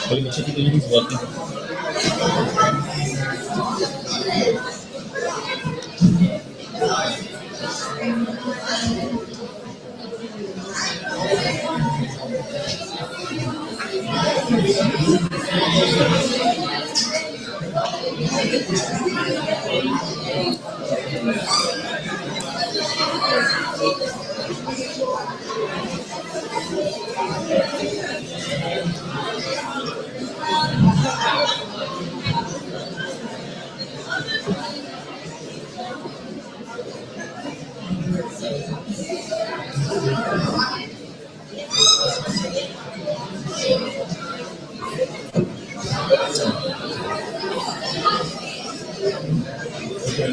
Zal ik checken dat jullie wat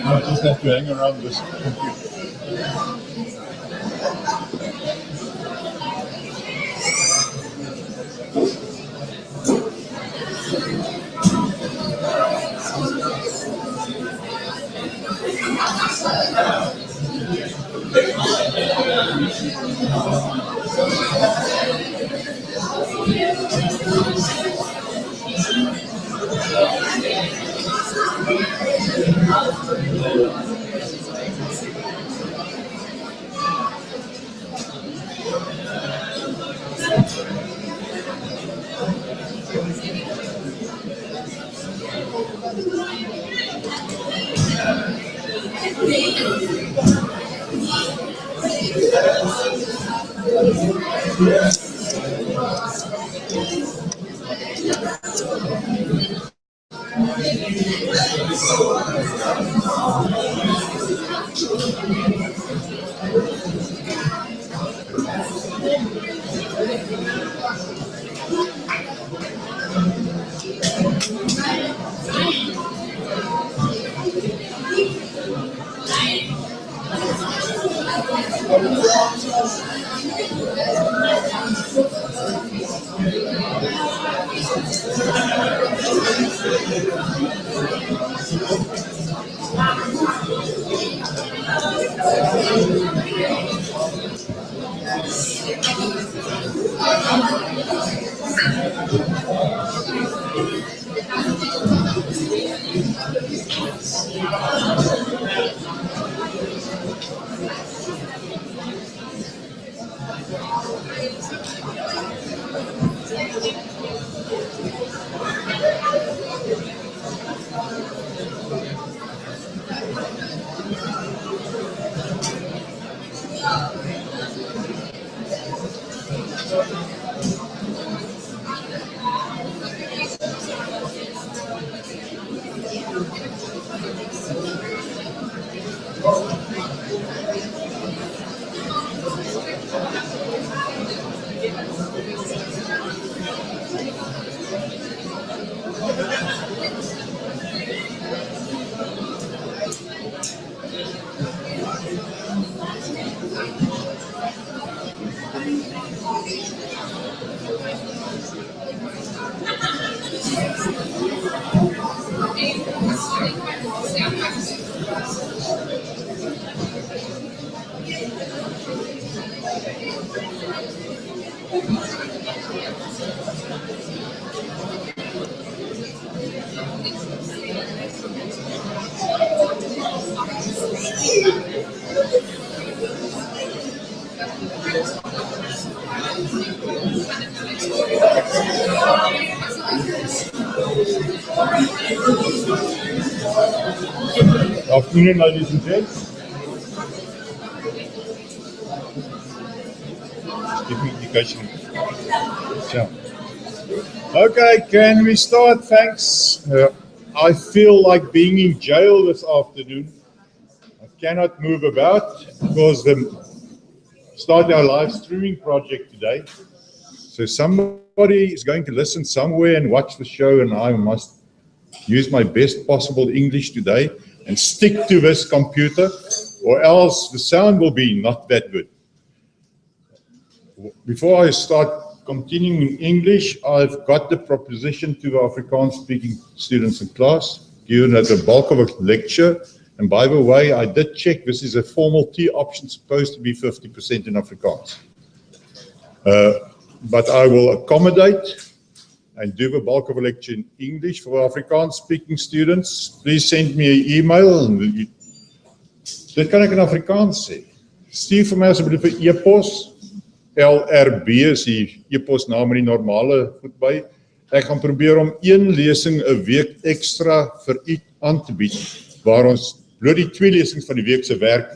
I just have to hang around this computer. Afternoon, ladies and gents. Give me indication. Okay, can we start? Thanks. I feel like being in jail this afternoon. I cannot move about because we start our live streaming project today. So somebody is going to listen somewhere and watch the show, and I must use my best possible English today and stick to this computer, or else the sound will be not that good. Before I start continuing in English, I've got the proposition to the Afrikaans-speaking students in class, given that the bulk of a lecture And by the way, I did check, this is a formal T option, supposed to be 50% in Afrikaans. But I will accommodate and do the bulk of the lecture in English for Afrikaans speaking students. Please send me an email. Dit kan ek in Afrikaans sê. Stuur vir my asseblief 'n e-pos. LRB is die e-posnaam met die normale goed by. Ek gaan probeer om 1 lesing 'n week ekstra vir u aan te bied, waar ons bloot die 2 lesings van die week se werk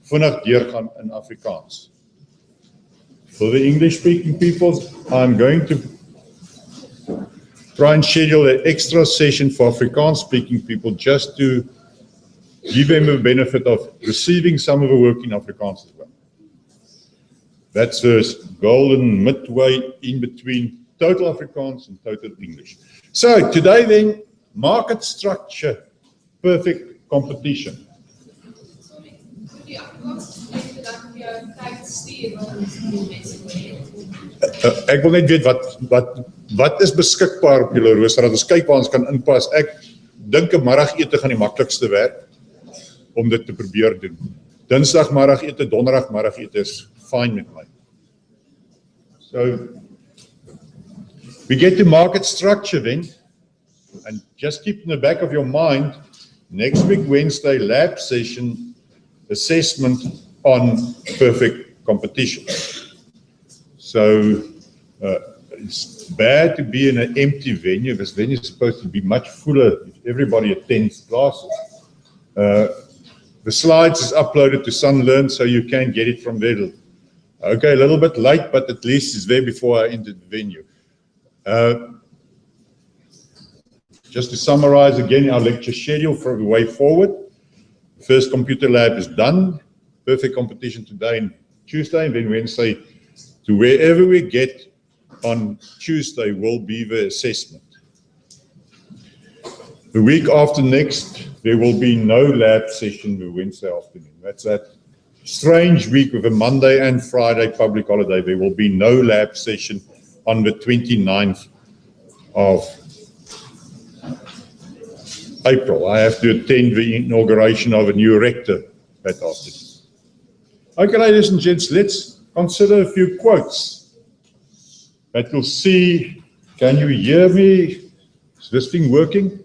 vinnig deurgaan in Afrikaans. For the English-speaking people, I'm going to try and schedule an extra session for Afrikaans-speaking people just to give them the benefit of receiving some of the work in Afrikaans as well. That's the golden midway in between total Afrikaans and total English. So today then, market structure, perfect competition. Sorry, could you explain that we are trying to steer on basically? Ek wil net weet wat is beskikbaar op julle rooster, dat ons kyk waar ons kan inpas. Ek dink 'n middagete gaan die maklikste werk om dit te probeer doen. Dinsdag middagete, donderdag middagete is fine met my. So we get to market structure then, and just keep in the back of your mind, next week Wednesday lab session assessment on perfect competition. So it's bad to be in an empty venue. This venue is supposed to be much fuller if everybody attends classes. The slides is uploaded to Sunlearn, so you can get it from there. Okay, a little bit late, but at least it's there before I entered the venue. Just to summarize again our lecture schedule for the way forward. The first computer lab is done. Perfect competition today and Tuesday, and then Wednesday to wherever we get on Tuesday will be the assessment. The week after next, there will be no lab session the Wednesday afternoon. That's that strange week with a Monday and Friday public holiday. There will be no lab session on the 29th of April. I have to attend the inauguration of a new rector that afternoon. Okay, ladies and gents, let's consider a few quotes that you'll see. Can you hear me? Is this thing working?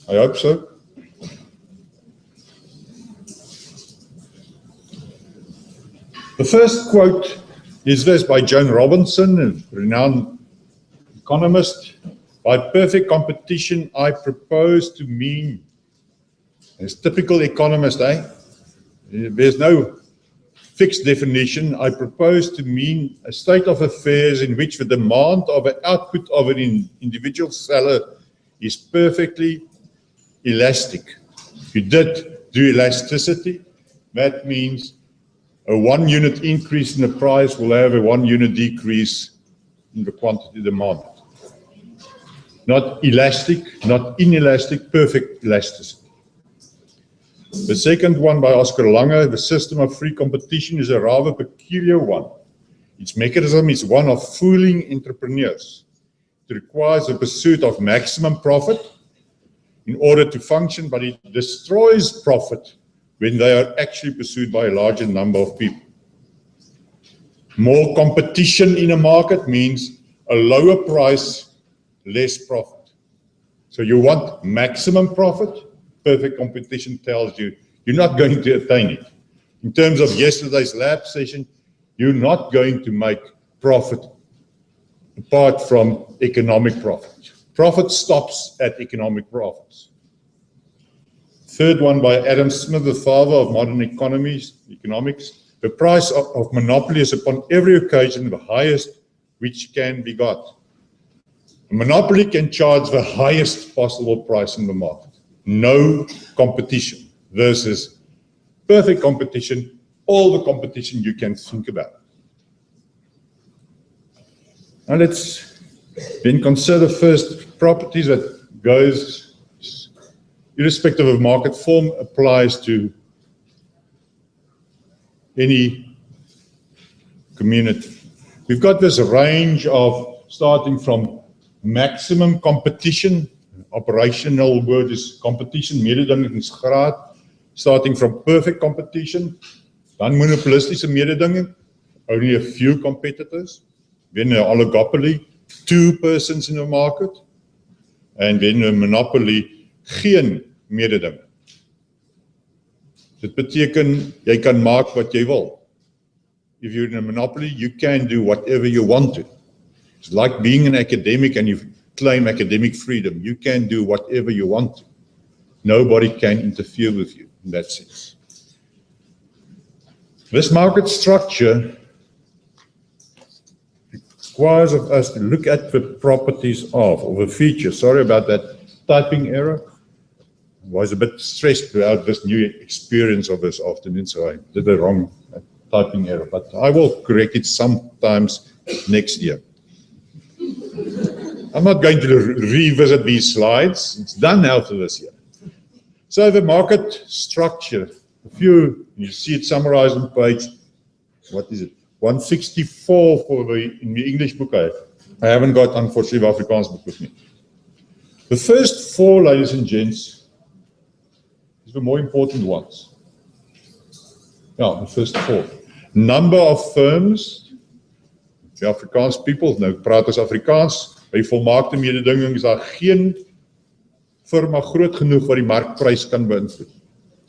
I hope so. The first quote is this by Joan Robinson, a renowned economist. By perfect competition, I propose to mean, as typical economist, there's no fixed definition. I propose to mean a state of affairs in which the demand of an output of an individual seller is perfectly elastic. If you did do elasticity, that means a 1 unit increase in the price will have a 1 unit decrease in the quantity demanded. Not elastic, not inelastic, perfect elasticity. The second one by Oscar Lange, the system of free competition is a rather peculiar one. Its mechanism is one of fooling entrepreneurs. It requires the pursuit of maximum profit in order to function, but it destroys profit when they are actually pursued by a larger number of people. More competition in a market means a lower price, less profit. So you want maximum profit. Perfect competition tells you you're not going to attain it. In terms of yesterday's lab session, you're not going to make profit apart from economic profit. Profit stops at economic profits. Third one by Adam Smith, the father of modern economics. The price of monopoly is upon every occasion the highest which can be got. A monopoly can charge the highest possible price in the market. No competition versus perfect competition, all the competition you can think about. Now let's then consider first properties that goes, irrespective of market form, applies to any community. We've got this range of starting from maximum competition, operational word is competition, mededingingsgraad, starting from perfect competition, dan monopolistische mededinging, only a few competitors, then an oligopoly, 2 persons in the market, and then a monopoly, geen mededinging. Dit beteken, jy kan maak wat jy wil. If you're in a monopoly, you can do whatever you want to. It's like being an academic and you claim academic freedom. You can do whatever you want to. Nobody can interfere with you in that sense. This market structure requires of us to look at the properties of, or the features. Sorry about that typing error. I was a bit stressed about this new experience of this afternoon, so I did the wrong typing error, but I will correct it sometimes next year. I'm not going to revisit these slides. It's done now for this year. So the market structure, you see it summarized on page, what is it? 164 in the English book. I haven't got, unfortunately, the Afrikaans book with me. The first 4, ladies and gents, is the more important ones. Yeah, the first 4. Number of firms, die Afrikaans people, nou praat as Afrikaans, by volmaakte mededinging is daar geen firma groot genoeg wat die markprys kan beïnvloed.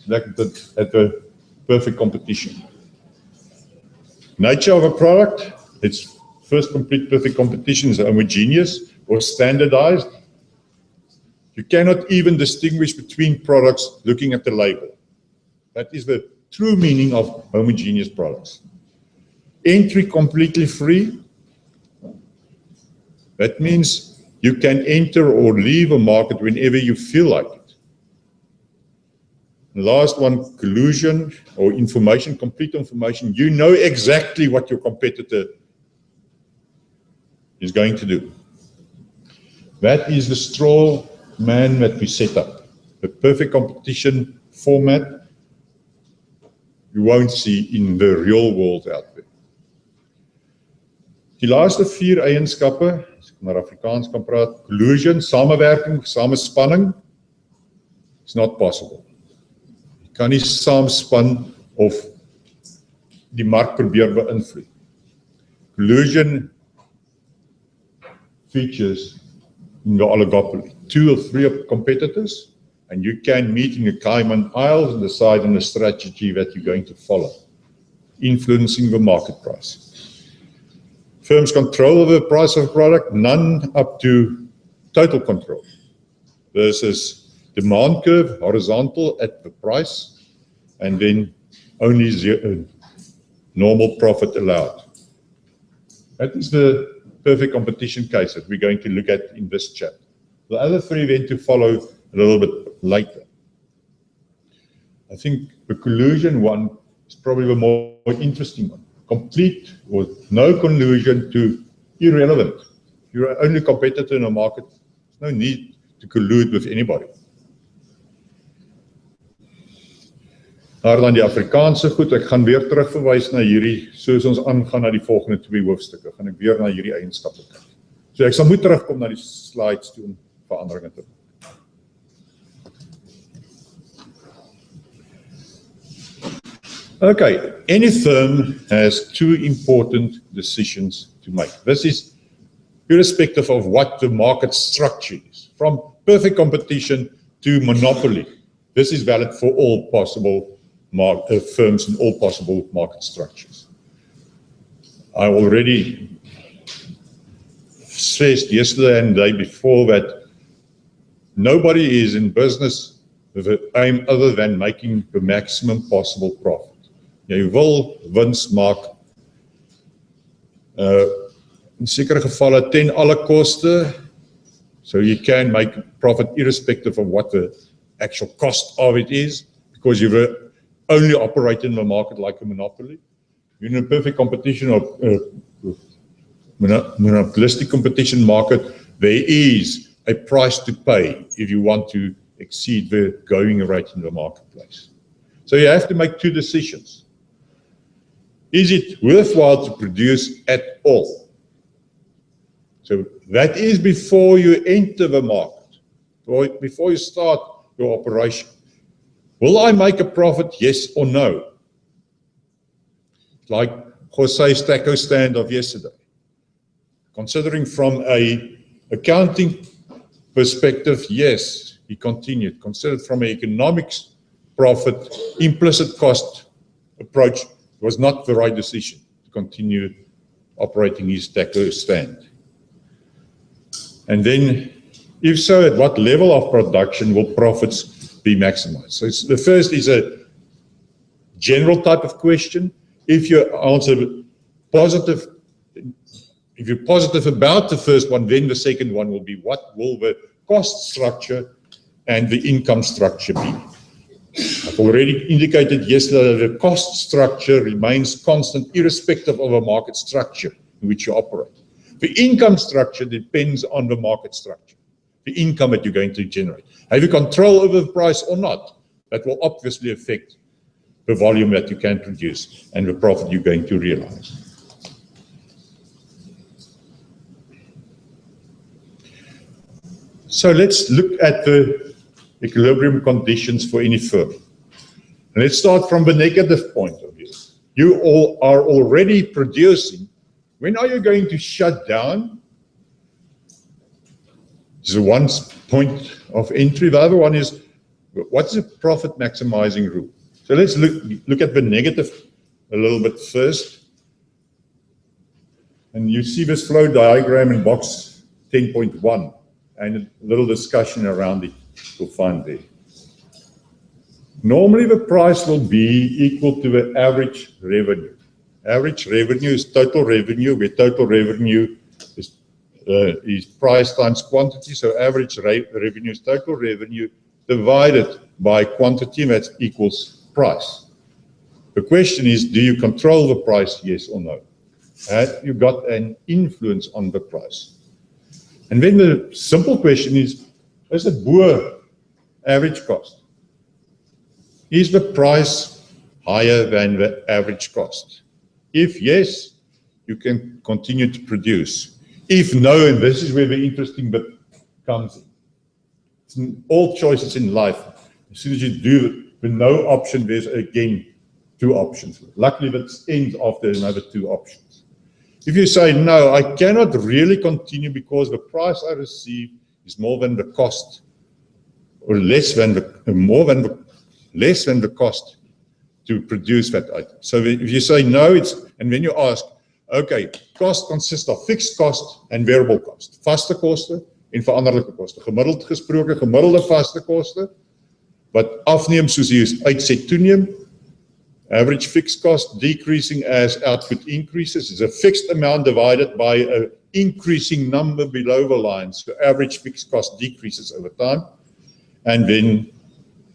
Dit het 'n perfect competition. Nature of a product, its first complete perfect competition is homogeneous or standardized. You cannot even distinguish between products looking at the label. That is the true meaning of homogeneous products. Entry completely free. That means you can enter or leave a market whenever you feel like it. The last one, collusion or information, complete information. You know exactly what your competitor is going to do. That is the straw man that we set up. The perfect competition format you won't see in the real world out there. Die laaste 4 eienskappe, as ek maar Afrikaans kan praat, collusion, samewerking, samespanning, is not possible. Jy kan nie saamspan of die mark probeer beïnvloed. Collusion features in the oligopoly. 2 or 3 competitors, and you can meet in the Cayman Isles and decide on a strategy that you're going to follow, influencing the market price. Firms control the price of a product, none up to total control. Versus demand curve, horizontal at the price, and then only normal profit allowed. That is the perfect competition case that we're going to look at in this chapter. The other 3 then to follow a little bit later. I think the collusion one is probably the more interesting one. Complete or no collusion to irrelevant. You're only a competitor in a market. There's no need to collude with anybody. Daar dan die Afrikaanse goed, ek gaan weer terugverwys na hierdie, soos ons aangaan na die volgende 2 hoofstukke, gaan ek weer na hierdie eienskappe kyk. So ek sal moet terugkom na die slides toe om veranderinge te maak. Okay, any firm has 2 important decisions to make. This is irrespective of what the market structure is, from perfect competition to monopoly. This is valid for all possible firms in all possible market structures. I already stressed yesterday and the day before that nobody is in business with an aim other than making the maximum possible profit. Jy wil wins maak in sekere gevalle ten alle koste, so you can make profit irrespective of what the actual cost of it is, because you only operate in the market like a monopoly. You're in a perfect competition or monopolistic competition market, there is a price to pay if you want to exceed the going rate in the marketplace. So you have to make 2 decisions. Is it worthwhile to produce at all? So that is before you enter the market. before you start your operation. Will I make a profit, yes or no? Like Jose's taco stand of yesterday. Considering from a accounting perspective, yes, he continued. Considered from an economics profit, implicit cost approach was not the right decision to continue operating his taco stand. And then, if so, at what level of production will profits be maximized? So the first is a general type of question. If you answer positive, if you're positive about the first one, then the second one will be what will the cost structure and the income structure be? I've already indicated yesterday that the cost structure remains constant irrespective of a market structure in which you operate. The income structure depends on the market structure, the income that you're going to generate. Have you control over the price or not? That will obviously affect the volume that you can produce and the profit you're going to realize. So let's look at the equilibrium conditions for any firm. And let's start from the negative point of view. You all are already producing. When are you going to shut down? This is one point of entry. The other one is, what's the profit maximizing rule? So let's look at the negative a little bit first. And you see this flow diagram in box 10.1 and a little discussion around it you'll find there. Normally the price will be equal to the average revenue. Average revenue is total revenue, where total revenue is price times quantity. So average revenue is total revenue divided by quantity, and that equals price. The question is, do you control the price, yes or no? Have you got an influence on the price? And then the simple question is it below average cost? Is the price higher than the average cost? If yes, you can continue to produce. If no, and this is where the interesting bit comes in. It's in all choices in life. As soon as you do the no option, there's again two options. Luckily, that ends after another two options. If you say, no, I cannot really continue because the price I receive is more than the cost, or less than the cost to produce that item. So if you say no, and then you ask, okay, cost consists of fixed cost and variable cost. Vaste koste en veranderlike koste. Gemiddeld gesproke, gemiddelde vaste koste, wat afneem soos jy uitset toeneem. Average fixed cost decreasing as output increases is a fixed amount divided by an increasing number below the line. So average fixed cost decreases over time. And then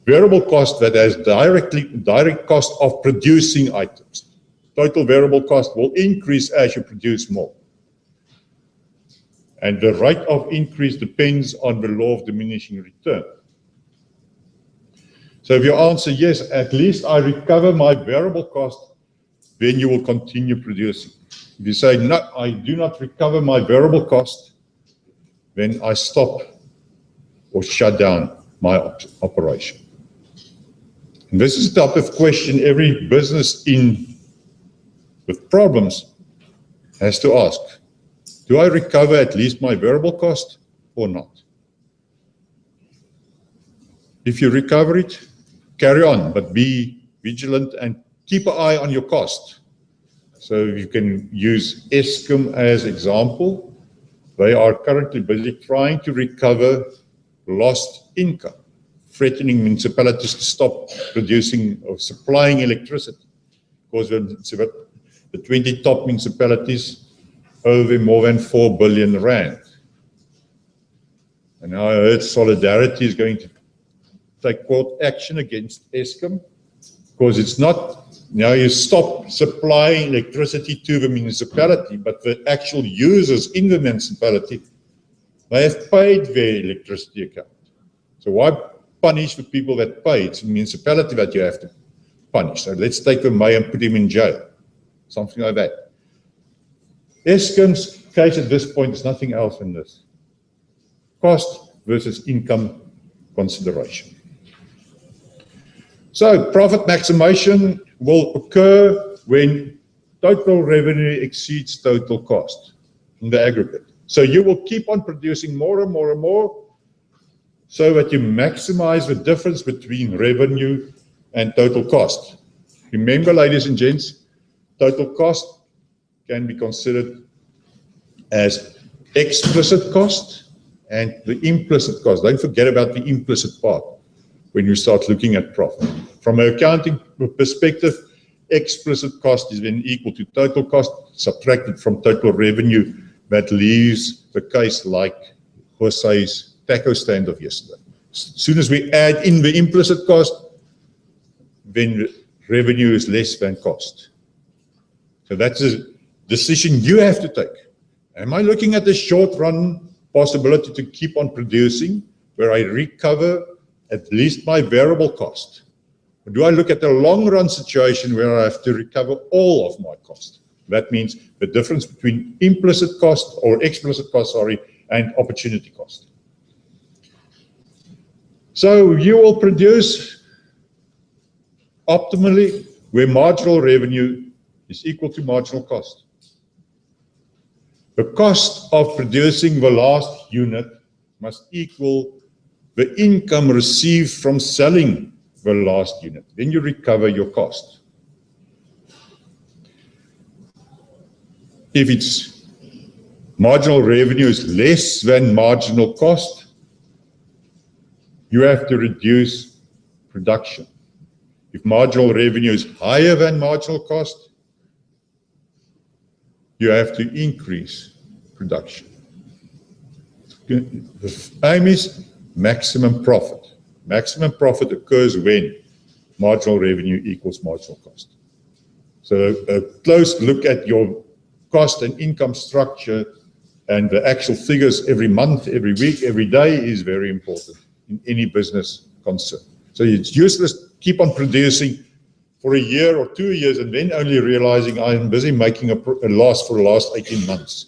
variable cost that has direct cost of producing items. Total variable cost will increase as you produce more. And the rate of increase depends on the law of diminishing return. So if you answer yes, at least I recover my variable cost, then you will continue producing. If you say no, I do not recover my variable cost, then I stop or shut down my operation. And this is the type of question every business with problems has to ask. Do I recover at least my variable cost or not? If you recover it, carry on, but be vigilant and keep an eye on your cost. So you can use Eskom as example. They are currently busy trying to recover lost income, threatening municipalities to stop producing or supplying electricity, because the 20 top municipalities owe them more than 4 billion rand. And now I heard Solidarity is going to take court action against Eskom, because it's not, now you stop supplying electricity to the municipality, but the actual users in the municipality, they have paid their electricity account. So why punish the people that pay? It's the municipality that you have to punish. So let's take the mayor and put him in jail. Something like that. Eskom's case at this point is nothing else than this. Cost versus income consideration. So profit maximization will occur when total revenue exceeds total cost in the aggregate. So you will keep on producing more and more and more so that you maximize the difference between revenue and total cost. Remember, ladies and gents, total cost can be considered as explicit cost and the implicit cost. Don't forget about the implicit part when you start looking at profit. From an accounting perspective, explicit cost is then equal to total cost subtracted from total revenue. That leaves the case like Jose's taco stand of yesterday. As soon as we add in the implicit cost, then revenue is less than cost. So that's a decision you have to take. Am I looking at the short run possibility to keep on producing where I recover at least my variable cost? Or do I look at the long run situation where I have to recover all of my cost? That means the difference between implicit cost or explicit cost, and opportunity cost. So you will produce optimally where marginal revenue is equal to marginal cost. The cost of producing the last unit must equal the income received from selling the last unit. Then you recover your cost. If its marginal revenue is less than marginal cost, you have to reduce production. If marginal revenue is higher than marginal cost, you have to increase production. The aim is maximum profit. Maximum profit occurs when marginal revenue equals marginal cost. So a close look at your cost and income structure and the actual figures every month, every week, every day is very important in any business concern. So it's useless to keep on producing for a year or 2 years and then only realizing I'm busy making a loss for the last 18 months.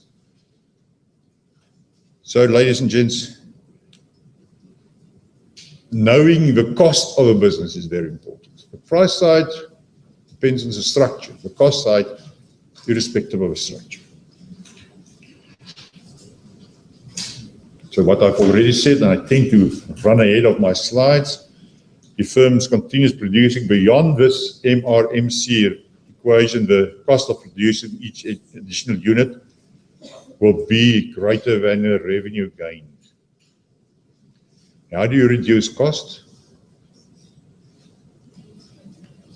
So ladies and gents, knowing the cost of a business is very important. The price side depends on the structure. The cost side, irrespective of the structure. So what I've already said, and I tend to run ahead of my slides, if firms continues producing beyond this MRMC equation, the cost of producing each additional unit will be greater than the revenue gained. How do you reduce cost?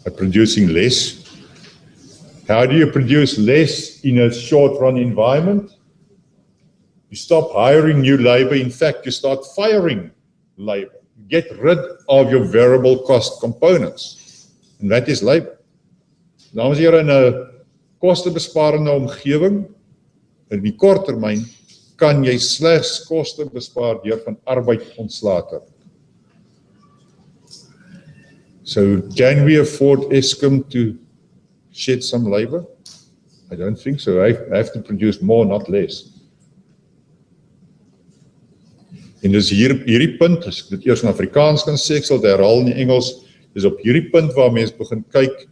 By producing less. How do you produce less in a short-run environment? You stop hiring new labor. In fact, you start firing labor. Get rid of your variable cost components. And that is labor. Dames en heren, in 'n kostebesparende omgewing, in die kort termyn, kan jy slegs koste bespaar deur van arbeid ontslae te raak. So can we afford Eskom to shed some labor? I don't think so. I have to produce more, not less. En dis hierdie punt, as ek dit eers in Afrikaans kan sê, ek sal dit herhaal in Engels, dis op hierdie punt waar mense begin kyk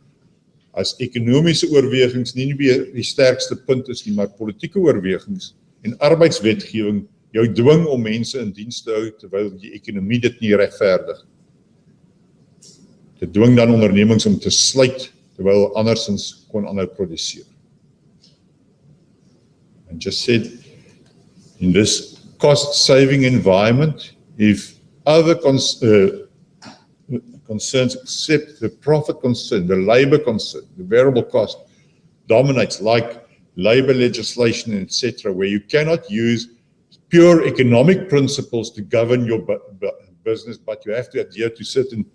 as ekonomiese oorwegings nie meer die sterkste punt is nie, maar politieke oorwegings en arbeidswetgewing jou dwing om mense in diens te hou terwyl die ekonomie dit nie regverdig. Dit dwing dan ondernemings om te sluit terwyl andersins kon aanhou produseer. And just said, in this cost-saving environment, if other concerns except the profit concern, the labor concern, the variable cost dominates, like labor legislation, etc., where you cannot use pure economic principles to govern your business, but you have to adhere to certain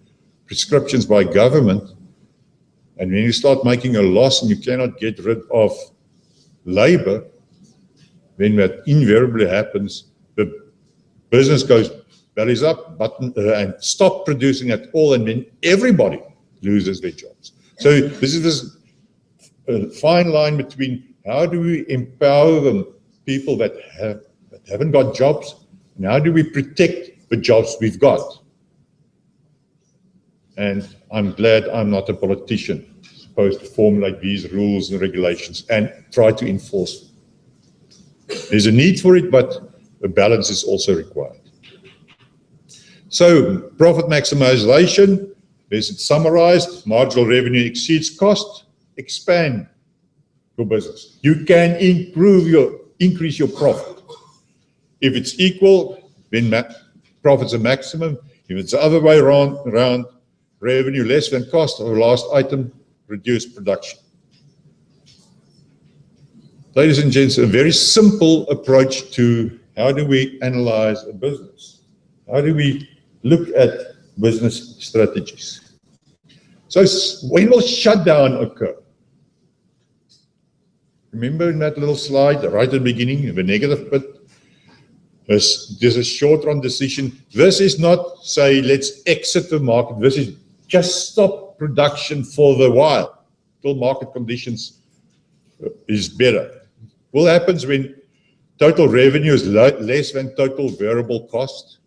prescriptions by government. And when you start making a loss and you cannot get rid of labor, then what invariably happens, the business goes bellies up and stop producing at all, and then everybody loses their jobs. So this is this fine line between how do we empower the people that haven't got jobs, and how do we protect the jobs we've got. And I'm glad I'm not a politician supposed to formulate these rules and regulations and try to enforce them. There's a need for it, but a balance is also required. So, profit maximization, there's it summarized. Marginal revenue exceeds cost. Expand your business. You can increase your profit. If it's equal, then profit's a maximum. If it's the other way around, revenue less than cost, or last item, reduce production. Ladies and gents, a very simple approach to how do we analyze a business? How do we look at business strategies? So when will shutdown occur? Remember in that little slide right at the beginning, the negative bit? There's a short-run decision. This is not, say, let's exit the market. This is just stop production for the while till market conditions is better. What happens when total revenue is less than total variable cost,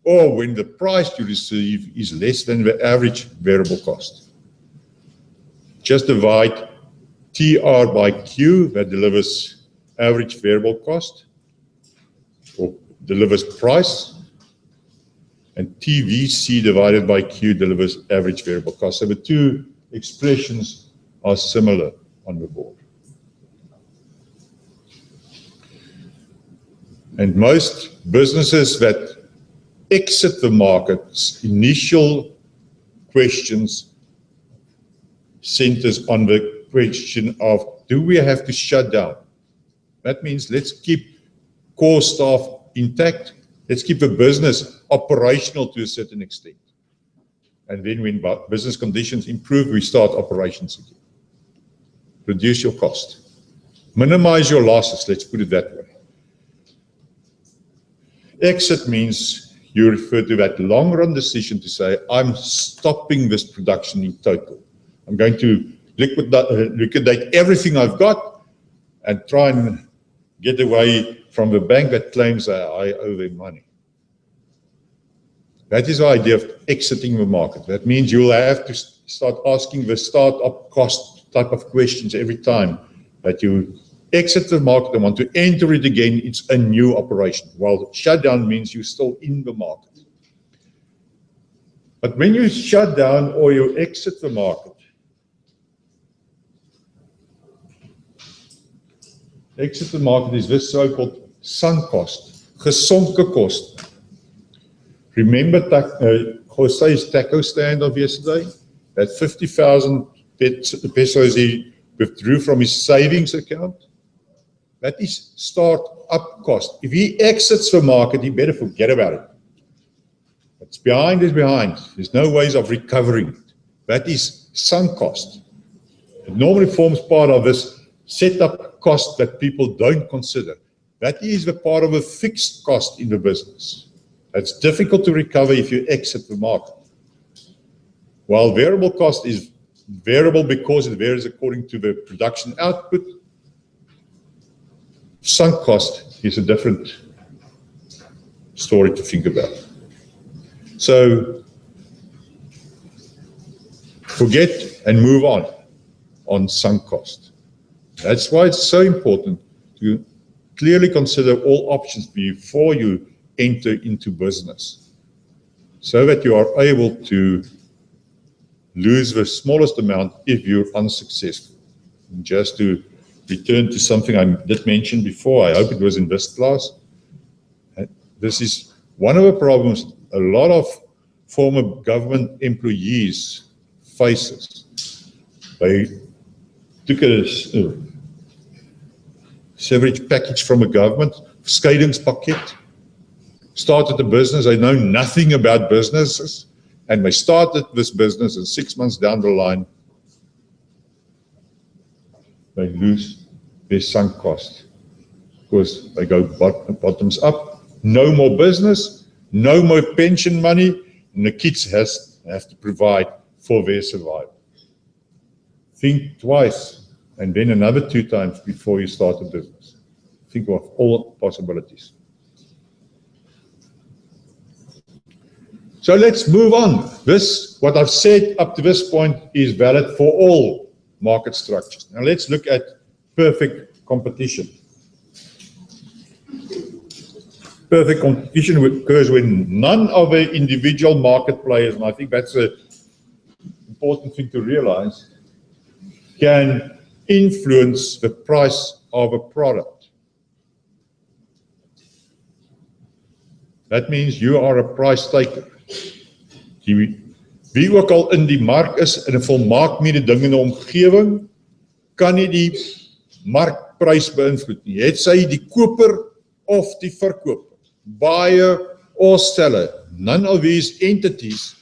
or when the price you receive is less than the average variable cost? Just divide TR by Q, that delivers average variable cost, or delivers price, and TVC divided by Q delivers average variable cost. So the two expressions are similar on the board. And most businesses that exit the market's initial questions centers on the question of, do we have to shut down? That means let's keep core staff intact. Let's keep the business operational to a certain extent. And then when business conditions improve, we start operations again. Reduce your cost. Minimize your losses, let's put it that way. Exit means you refer to that long-run decision to say, I'm stopping this production in total. I'm going to liquidate everything I've got and try and get away from the bank that claims that I owe them money. That is the idea of exiting the market. That means you'll have to start asking the start-up cost type of questions every time that you exit the market and want to enter it again. It's a new operation. While shutdown means you're still in the market. But when you shut down or you exit the market, is this so-called sunk cost, gesonke kost. Remember Jose's taco stand of yesterday? That 50,000 pesos he withdrew from his savings account? That is start-up cost. If he exits the market, he better forget about it. What's behind is behind. There's no ways of recovering it. That is sunk cost. It normally forms part of this setup cost that people don't consider. That is the part of a fixed cost in the business. It's difficult to recover if you exit the market. While variable cost is variable because it varies according to the production output, sunk cost is a different story to think about. So forget and move on sunk cost. That's why it's so important to clearly consider all options before you enter into business, so that you are able to lose the smallest amount if you're unsuccessful. And just to return to something I did mention before, I hope it was in this class. This is one of the problems a lot of former government employees faces. They took a severage package from a government, skadingspakket, started a business. They know nothing about businesses, and they started this business, and 6 months down the line, they lose their sunk cost because they go bottoms up. No more business, no more pension money, and the kids have to provide for their survival. Think twice, and then another 2 times before you start a business. Think of all possibilities. So let's move on. What I've said up to this point is valid for all market structures. Now let's look at perfect competition. Perfect competition occurs when none of the individual market players, and I think that's an important thing to realize, can influence the price of a product. That means you are a price taker. Wie ook al in die mark is, in 'n volmaak mededingende omgewing, kan nie die markprys beïnvloed nie. Het sy die koper of die verkoper, buyer or seller, none of these entities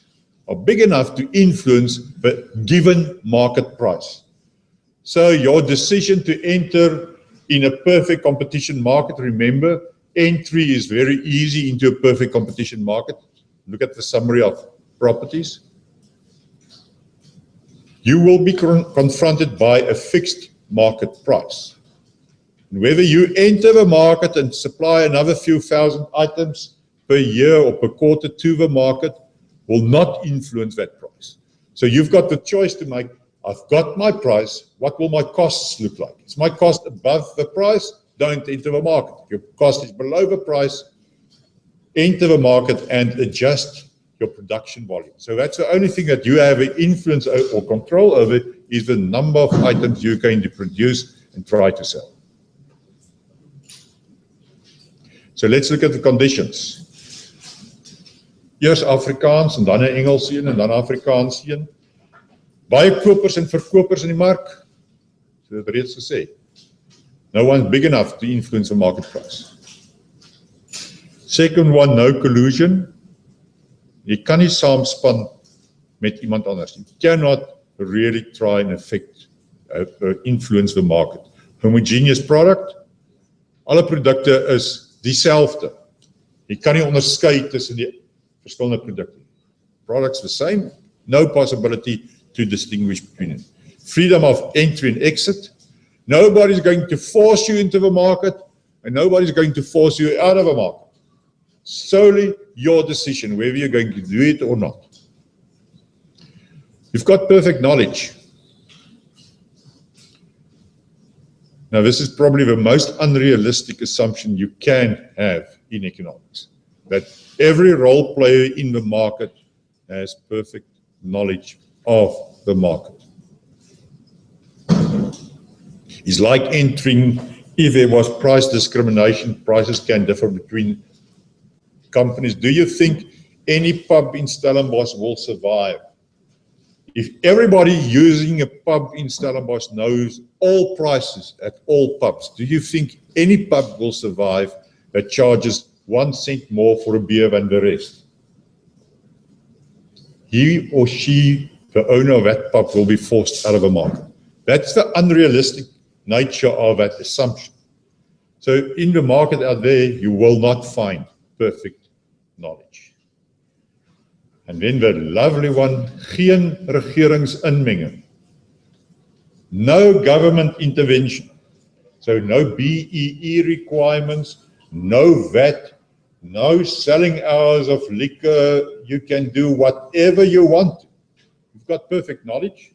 are big enough to influence the given market price. So your decision to enter in a perfect competition market, remember, entry is very easy into a perfect competition market. Look at the summary of properties. You will be confronted by a fixed market price. And whether you enter the market and supply another few thousand items per year or per quarter to the market will not influence that price. So you've got the choice to make. I've got my price. What will my costs look like? Is my cost above the price? Don't enter the market. If your cost is below the price, enter the market and adjust your production volume. So that's the only thing that you have an influence or control over is the number of items you're going to produce and try to sell. So let's look at the conditions. Eers Afrikaans en dan 'n Engels een en dan Afrikaans een. Baie kopers en verkopers in die mark. So dit reeds gesê. No one's big enough to influence the market price. Second one, no collusion. Jy kan nie saamspan met iemand anders. You cannot really try and affect, influence the market. Homogeneous product. Alle produkte is dieselfde. Jy kan nie onderskei tussen die verskillende produkte. Products the same, no possibility to distinguish between them. Freedom of entry and exit. Nobody's going to force you into the market and nobody's going to force you out of the market. Solely your decision, whether you're going to do it or not. You've got perfect knowledge. Now, this is probably the most unrealistic assumption you can have in economics, that every role player in the market has perfect knowledge of the market. It's like entering, if there was price discrimination, prices can differ between companies. Do you think any pub in Stellenbosch will survive? If everybody using a pub in Stellenbosch knows all prices at all pubs, do you think any pub will survive that charges 1 cent more for a beer than the rest? He or she, the owner of that pub, will be forced out of the market. That's the unrealistic nature of that assumption. So in the market out there, you will not find perfect knowledge. And then the lovely one, geen regeringsinmenging. No government intervention. So no BEE requirements, no VAT, no selling hours of liquor. You can do whatever you want. You've got perfect knowledge.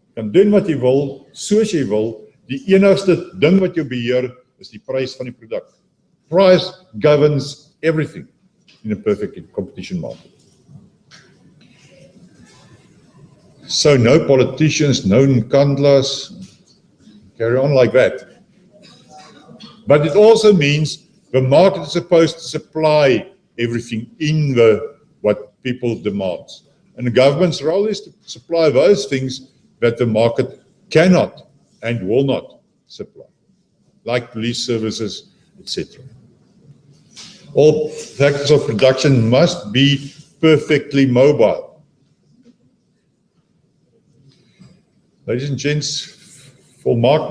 You kan doen wat jy wil, soos jy wil. Die enigste ding wat jy beheer is die prys van die produk. Price governs everything in a perfect competition market. So no politicians, no nkandlas, carry on like that. But it also means the market is supposed to supply everything in what people demand. And the government's role is to supply those things that the market cannot and will not supply, like police services, etc. All factors of production must be perfectly mobile. Ladies and gents, volmaak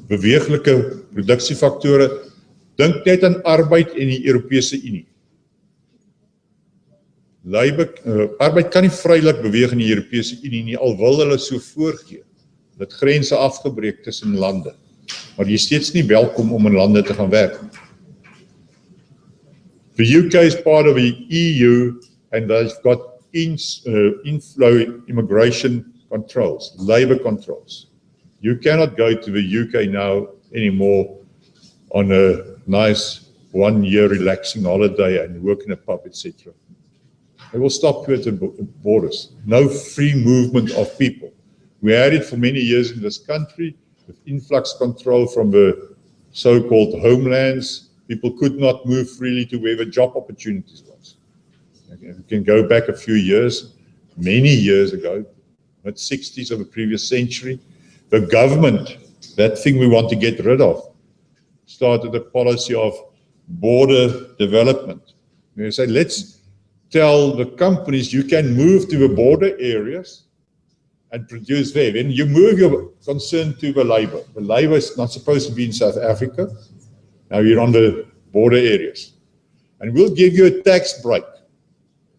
beweeglike produksiefaktore, dink net aan arbeid en die Europese Unie. Arbeid kan nie vrylik beweeg in die Europese Unie nie, al wil hulle so voorgee. Dat grense afgebreek tussen lande, maar jy is steeds nie welkom om in lande te gaan werk. The UK is part of the EU and they've got inflow immigration controls, labor controls. You cannot go to the UK now anymore on a nice 1 year relaxing holiday and work in a pub, etc. They will stop you at the borders. No free movement of people. We had it for many years in this country with influx control from the so-called homelands. People could not move freely to wherever job opportunities was. You can go back a few years, many years ago, mid-60s of the previous century. The government, that thing we want to get rid of, started a policy of border development. They say, let's tell the companies you can move to the border areas and produce there. Then you move your concern to the labor. The labor is not supposed to be in South Africa. Now you're on the border areas. And we'll give you a tax break.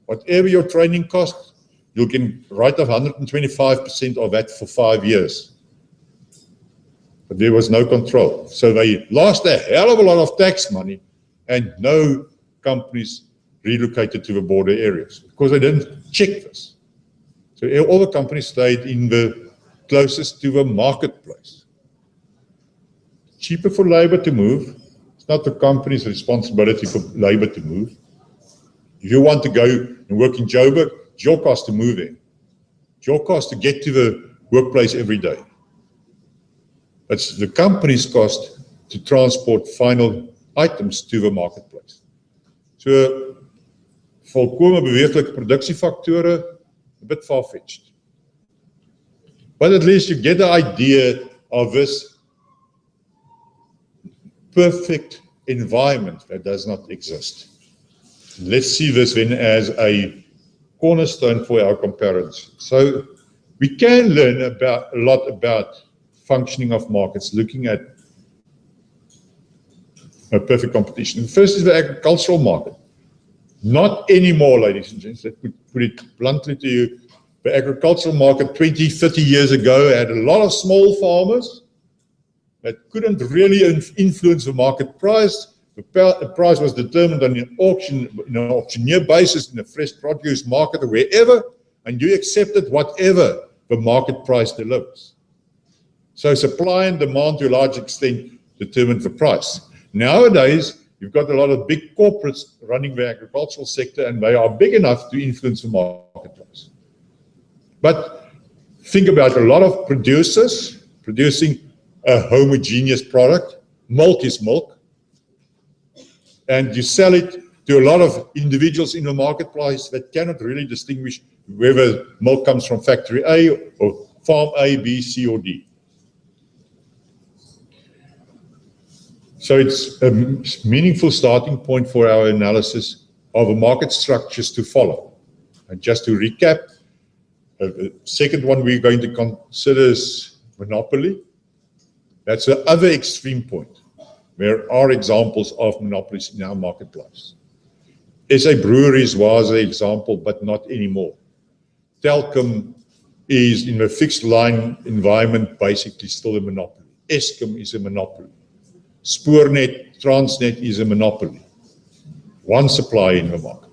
Whatever your training cost, you can write off 125% of that for 5 years. But there was no control. So they lost a hell of a lot of tax money, and no companies relocated to the border areas because they didn't check this. So all the companies stayed in the closest to the marketplace. Cheaper for labor to move. It's not the company's responsibility for labor to move. If you want to go and work in Joburg, it's your cost to move in. It's your cost to get to the workplace every day. It's the company's cost to transport final items to the marketplace. So, volkome beweeglike produksiefaktore, a bit far-fetched. But at least you get the idea of this perfect environment that does not exist. Let's see this then as a cornerstone for our comparisons. So we can learn a lot about functioning of markets, looking at a perfect competition. And first is the agricultural market. Not anymore, ladies and gents. Let me put it bluntly to you. The agricultural market 20, 30 years ago had a lot of small farmers that couldn't really influence the market price. The price was determined on an auctioneer basis in a fresh produce market or wherever, and you accepted whatever the market price delivers. So supply and demand to a large extent determined the price. Nowadays, you've got a lot of big corporates running the agricultural sector, and they are big enough to influence the market price. But think about a lot of producers producing a homogeneous product. Milk is milk. And you sell it to a lot of individuals in the marketplace that cannot really distinguish whether milk comes from factory A or farm A, B, C, or D. So it's a meaningful starting point for our analysis of the market structures to follow. And just to recap, the second one we're going to consider is monopoly. That's the other extreme point. There are examples of monopolies in our marketplace. SA Breweries was an example, but not anymore. Telkom is in a fixed line environment, basically still a monopoly. Eskom is a monopoly. Spoornet, Transnet is a monopoly. One supplier in the market.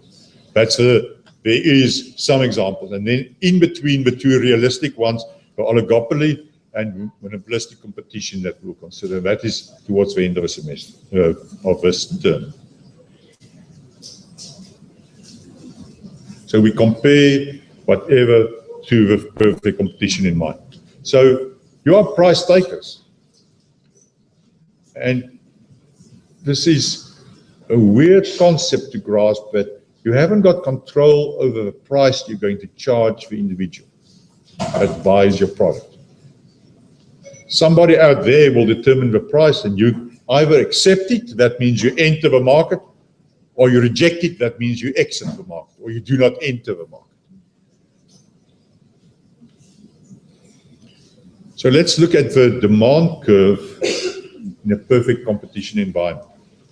There is some examples. And then in between the two realistic ones, the oligopoly and monopolistic competition that we'll consider. That is towards the end of the semester, of this term. So we compare whatever to the perfect competition in mind. So you are price takers. And this is a weird concept to grasp, that you haven't got control over the price you're going to charge the individual that buys your product. Somebody out there will determine the price, and you either accept it, that means you enter the market, or you reject it, that means you exit the market, or you do not enter the market. So let's look at the demand curve in a perfect competition environment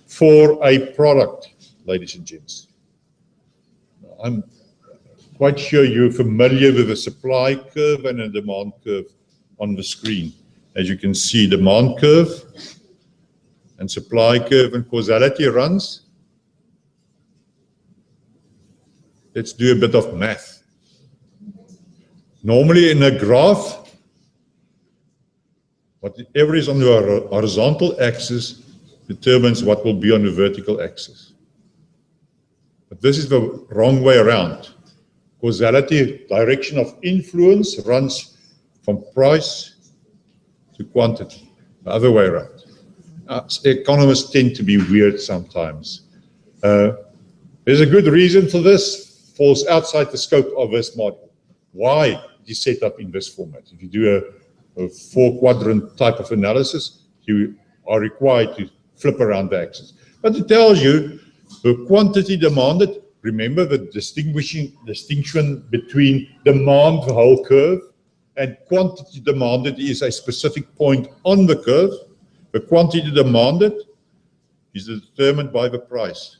for a product, ladies and gents. I'm quite sure you're familiar with the supply curve and a demand curve on the screen. As you can see, demand curve and supply curve and causality runs Let's do a bit of math. Normally in a graph, whatever is on the horizontal axis determines what will be on the vertical axis. But this is the wrong way around. Causality, direction of influence runs from price to quantity, the other way around. Economists tend to be weird sometimes. There's a good reason for this, falls outside the scope of this model. Why it is set up in this format? If you do a four-quadrant type of analysis, you are required to flip around the axis. But it tells you the quantity demanded. Remember the distinction between demand, the whole curve, and quantity demanded is a specific point on the curve. The quantity demanded is determined by the price.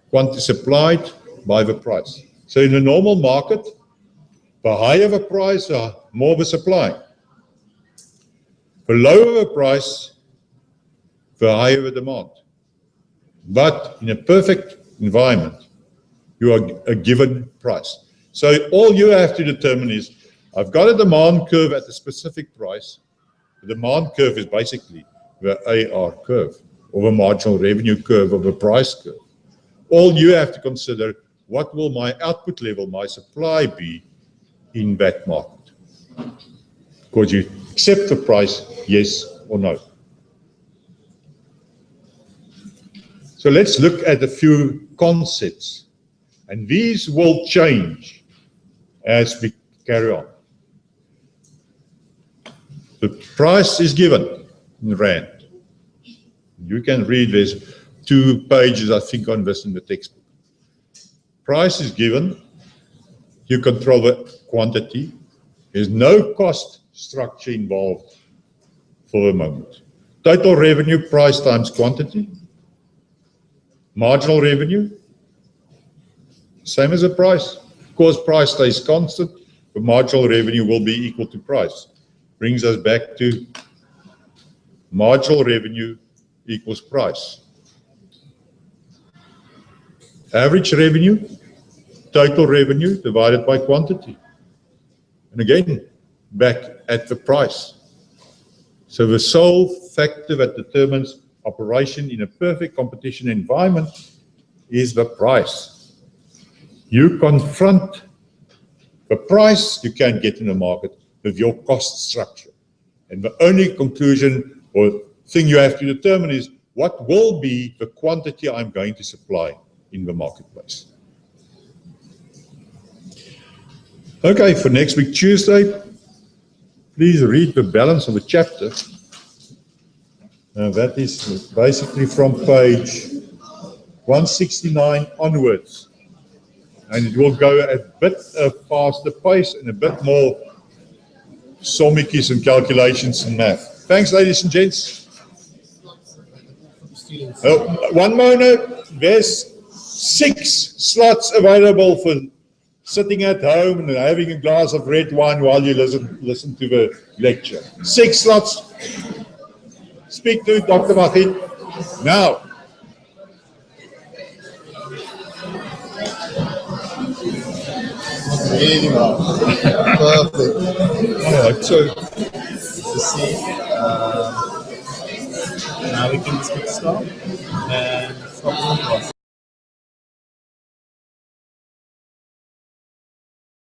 Quantity supplied by the price. So in a normal market, the higher the price, the more the supply. The lower the price, the higher the demand. But in a perfect environment, you are a given price. So all you have to determine is, I've got a demand curve at a specific price. The demand curve is basically the AR curve, or the marginal revenue curve, or the price curve. All you have to consider, what will my output level, my supply be in that market? Because you accept the price, yes or no. So let's look at a few concepts, and these will change as we carry on. The price is given in rand. You can read, there's 2 pages, I think, on this in the textbook. Price is given, you control the quantity. There's no cost structure involved for the moment. Total revenue, price times quantity. Marginal revenue, same as the price. Of course, price stays constant, but marginal revenue will be equal to price. Brings us back to marginal revenue equals price. Average revenue, total revenue divided by quantity. And again, back at the price. So the sole factor that determines operation in a perfect competition environment is the price. You confront the price you can get in the market with your cost structure. And the only conclusion or thing you have to determine is, what will be the quantity I'm going to supply in the marketplace. Okay, for next week, Tuesday, please read the balance of the chapter. That is basically from page 169 onwards. And it will go a bit faster pace and a bit more somikis and calculations and math. Thanks, ladies and gents. One more note, there's 6 slots available for sitting at home and having a glass of red wine while you listen to the lecture. 6 slots. Speak to Dr. Mahid now. Really well. Perfect. All right, so To see. Now we can just get started and stop the